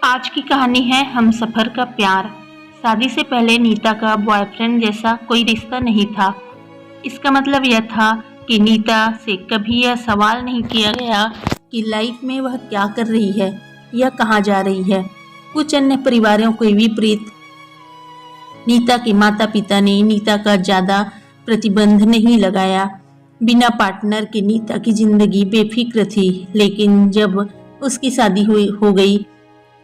आज की कहानी है हमसफर का प्यार। शादी से पहले नीता का बॉयफ्रेंड जैसा कोई रिश्ता नहीं था। इसका मतलब यह था कि नीता से कभी यह सवाल नहीं किया गया कि लाइफ में वह क्या कर रही है या कहाँ जा रही है। कुछ अन्य परिवारों के विपरीत नीता के माता पिता ने नीता का ज़्यादा प्रतिबंध नहीं लगाया। बिना पार्टनर के नीता की जिंदगी बेफिक्र थी, लेकिन जब उसकी शादी हो गई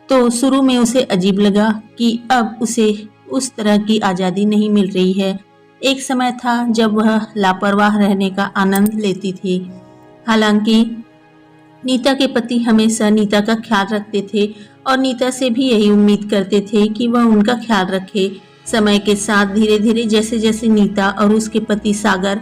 तो शुरू में उसे अजीब लगा कि अब उसे उस तरह की आज़ादी नहीं मिल रही है। एक समय था जब वह लापरवाह रहने का आनंद लेती थी। हालांकि नीता के पति हमेशा नीता का ख्याल रखते थे और नीता से भी यही उम्मीद करते थे कि वह उनका ख्याल रखे। समय के साथ धीरे धीरे जैसे जैसे नीता और उसके पति सागर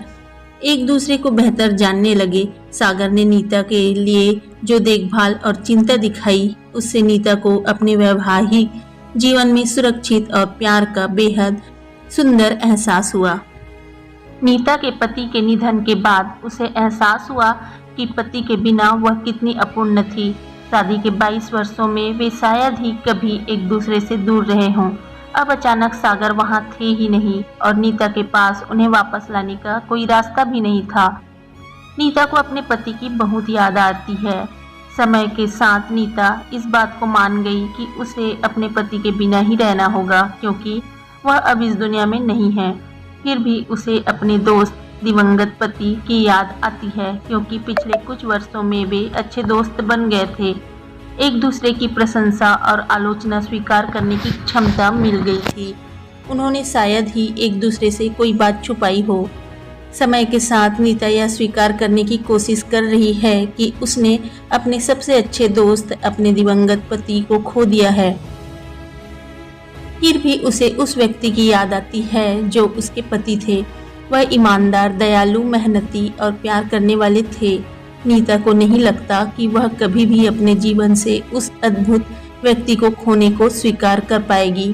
एक दूसरे को बेहतर जानने लगे, सागर ने नीता के लिए जो देखभाल और चिंता दिखाई, उससे नीता को अपने वैवाहिक जीवन में सुरक्षित और प्यार का बेहद सुंदर एहसास हुआ। नीता के पति के निधन के बाद उसे एहसास हुआ कि पति के बिना वह कितनी अपूर्ण थी। शादी के 22 वर्षों में वे शायद ही कभी एक दूसरे से दूर रहे हों। अब अचानक सागर वहां थे ही नहीं और नीता के पास उन्हें वापस लाने का कोई रास्ता भी नहीं था। नीता को अपने पति की बहुत याद आती है। समय के साथ नीता इस बात को मान गई कि उसे अपने पति के बिना ही रहना होगा, क्योंकि वह अब इस दुनिया में नहीं है। फिर भी उसे अपने दोस्त दिवंगत पति की याद आती है, क्योंकि पिछले कुछ वर्षों में वे अच्छे दोस्त बन गए थे। एक दूसरे की प्रशंसा और आलोचना स्वीकार करने की क्षमता मिल गई थी। उन्होंने शायद ही एक दूसरे से कोई बात छुपाई हो। समय के साथ नीता यह स्वीकार करने की कोशिश कर रही है कि उसने अपने सबसे अच्छे दोस्त अपने दिवंगत पति को खो दिया है। फिर भी उसे उस व्यक्ति की याद आती है जो उसके पति थे। वह ईमानदार, दयालु, मेहनती और प्यार करने वाले थे। नीता को नहीं लगता कि वह कभी भी अपने जीवन से उस अद्भुत व्यक्ति को खोने को स्वीकार कर पाएगी।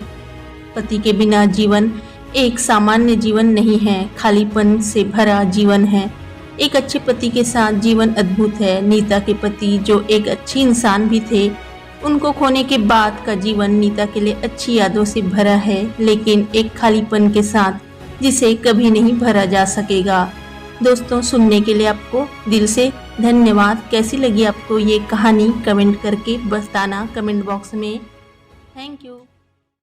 पति के बिना जीवन एक सामान्य जीवन नहीं है, खालीपन से भरा जीवन है। एक अच्छे पति के साथ जीवन अद्भुत है। नीता के पति जो एक अच्छी इंसान भी थे, उनको खोने के बाद का जीवन नीता के लिए अच्छी यादों से भरा है, लेकिन एक खालीपन के साथ जिसे कभी नहीं भरा जा सकेगा। दोस्तों, सुनने के लिए आपको दिल से धन्यवाद। कैसी लगी आपको ये कहानी कमेंट करके बताना कमेंट बॉक्स में। Thank you.